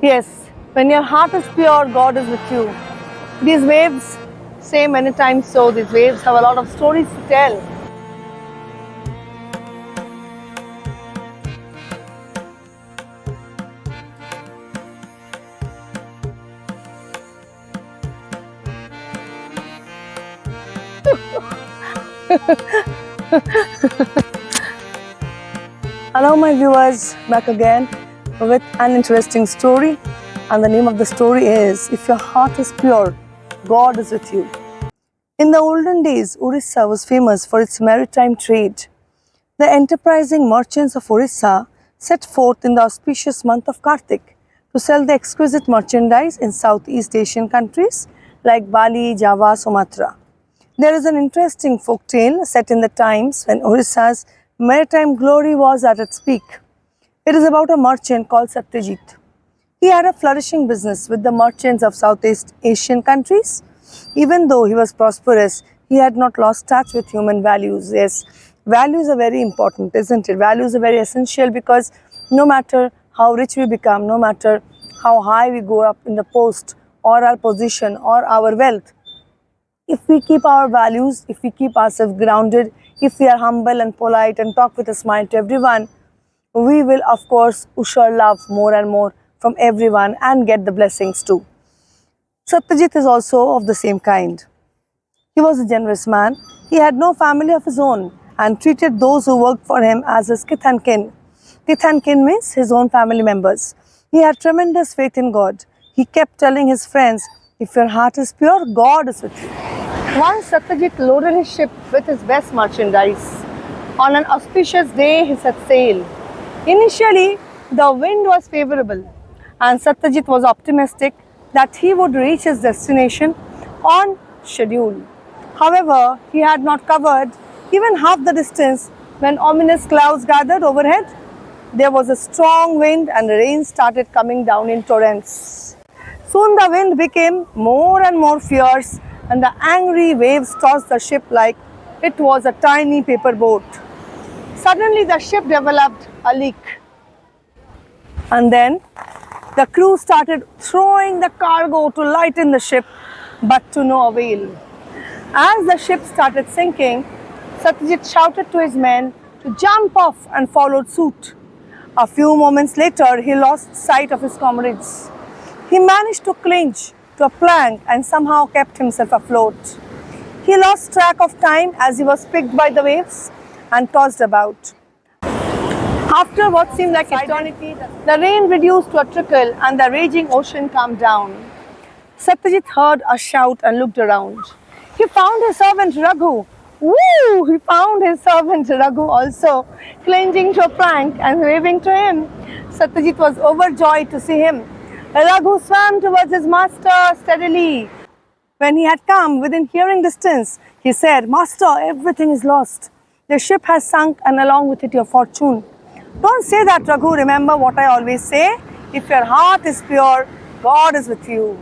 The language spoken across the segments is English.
Yes, when your heart is pure, God is with you. These waves say many times so, these waves have a lot of stories to tell. Hello my viewers, back again with an interesting story, and the name of the story is If Your Heart is Pure, God is with you. In the olden days, Orissa was famous for its maritime trade. The enterprising merchants of Orissa set forth in the auspicious month of Kartik to sell the exquisite merchandise in Southeast Asian countries like Bali, Java, Sumatra. There is an interesting folk tale set in the times when Orissa's maritime glory was at its peak. It is about a merchant called Satyajit. He had a flourishing business with the merchants of Southeast Asian countries. Even though he was prosperous, he had not lost touch with human values. Yes, values are very important, isn't it? Values are very essential because no matter how rich we become, no matter how high we go up in the post or our position or our wealth, if we keep our values, if we keep ourselves grounded, if we are humble and polite and talk with a smile to everyone, we will of course usher love more and more from everyone and get the blessings too. Satyajit is also of the same kind. He was a generous man. He had no family of his own and treated those who worked for him as his kith and kin. Kith and kin means his own family members. He had tremendous faith in God. He kept telling his friends, if your heart is pure, God is with you. Once Satyajit loaded his ship with his best merchandise. On an auspicious day, he set sail. Initially, the wind was favorable, and Satyajit was optimistic that he would reach his destination on schedule. However, he had not covered even half the distance when ominous clouds gathered overhead. There was a strong wind and rain started coming down in torrents. Soon the wind became more and more fierce, and the angry waves tossed the ship like it was a tiny paper boat. Suddenly the ship developed a leak, and then the crew started throwing the cargo to lighten the ship, but to no avail. As the ship started sinking, Satyajit shouted to his men to jump off and followed suit. A few moments later, he lost sight of his comrades. He managed to cling to a plank and somehow kept himself afloat. He lost track of time as he was picked by the waves and tossed about. After what seemed like eternity, the rain reduced to a trickle and the raging ocean calmed down. Satyajit heard a shout and looked around. He found his servant Raghu. Woo! He found his servant Raghu also clinging to a plank and waving to him. Satyajit was overjoyed to see him. Raghu swam towards his master steadily. When he had come within hearing distance, he said, Master, everything is lost. The ship has sunk and along with it your fortune. Don't say that, Raghu. Remember what I always say. If your heart is pure, God is with you.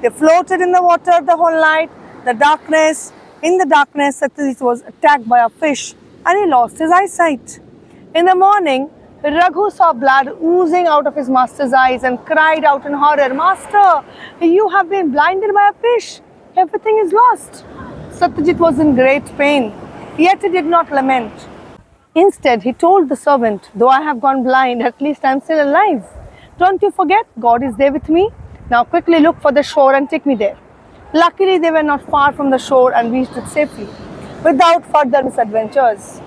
They floated in the water the whole night. In the darkness, Satyajit was attacked by a fish and he lost his eyesight. In the morning, Raghu saw blood oozing out of his master's eyes and cried out in horror, Master, you have been blinded by a fish. Everything is lost. Satyajit was in great pain, yet he did not lament. Instead, he told the servant, though I have gone blind, at least I am still alive. Don't you forget, God is there with me. Now quickly look for the shore and take me there. Luckily, they were not far from the shore and reached it safely, without further misadventures.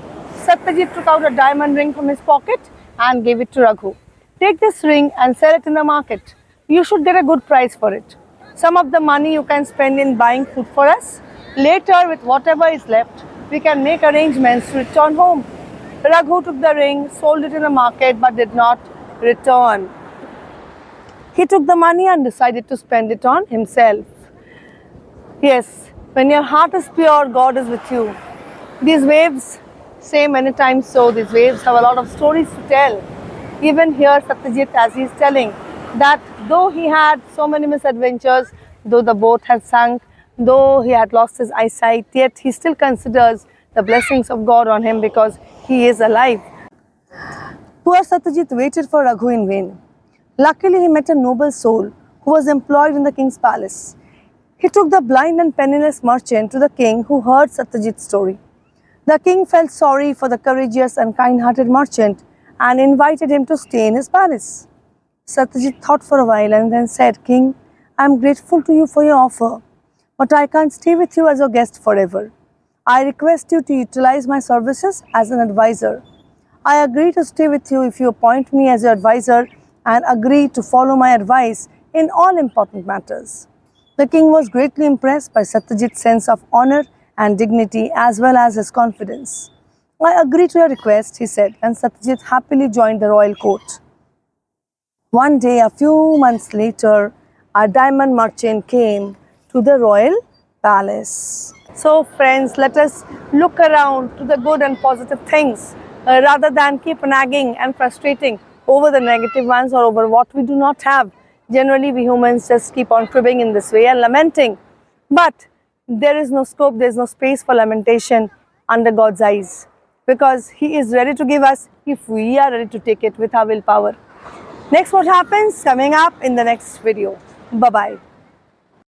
Satyajit took out a diamond ring from his pocket and gave it to Raghu. Take this ring and sell it in the market. You should get a good price for it. Some of the money you can spend in buying food for us. Later, with whatever is left, we can make arrangements to return home. Raghu took the ring, sold it in the market, but did not return. He took the money and decided to spend it on himself. Yes, when your heart is pure, God is with you. These waves say many times so, these waves have a lot of stories to tell. Even here, Satyajit, as he is telling, that though he had so many misadventures, though the boat had sunk, though he had lost his eyesight, yet he still considers the blessings of God on him because he is alive. Poor Satyajit waited for Raghu in vain. Luckily, he met a noble soul who was employed in the king's palace. He took the blind and penniless merchant to the king who heard Satyajit's story. The king felt sorry for the courageous and kind-hearted merchant and invited him to stay in his palace. Satyajit thought for a while and then said, "King, I am grateful to you for your offer, but I can't stay with you as your guest forever. I request you to utilize my services as an advisor. I agree to stay with you if you appoint me as your advisor and agree to follow my advice in all important matters." The king was greatly impressed by Satyajit's sense of honor and dignity as well as his confidence. "I agree to your request," he said, and Satyajit happily joined the royal court. One day, a few months later, a diamond merchant came to the royal palace. So friends, let us look around to the good and positive things rather than keep nagging and frustrating over the negative ones or over what we do not have. Generally, we humans just keep on cribbing in this way and lamenting. But there is no scope, there is no space for lamentation under God's eyes, because He is ready to give us if we are ready to take it with our willpower. Next, what happens? Coming up in the next video. Bye-bye.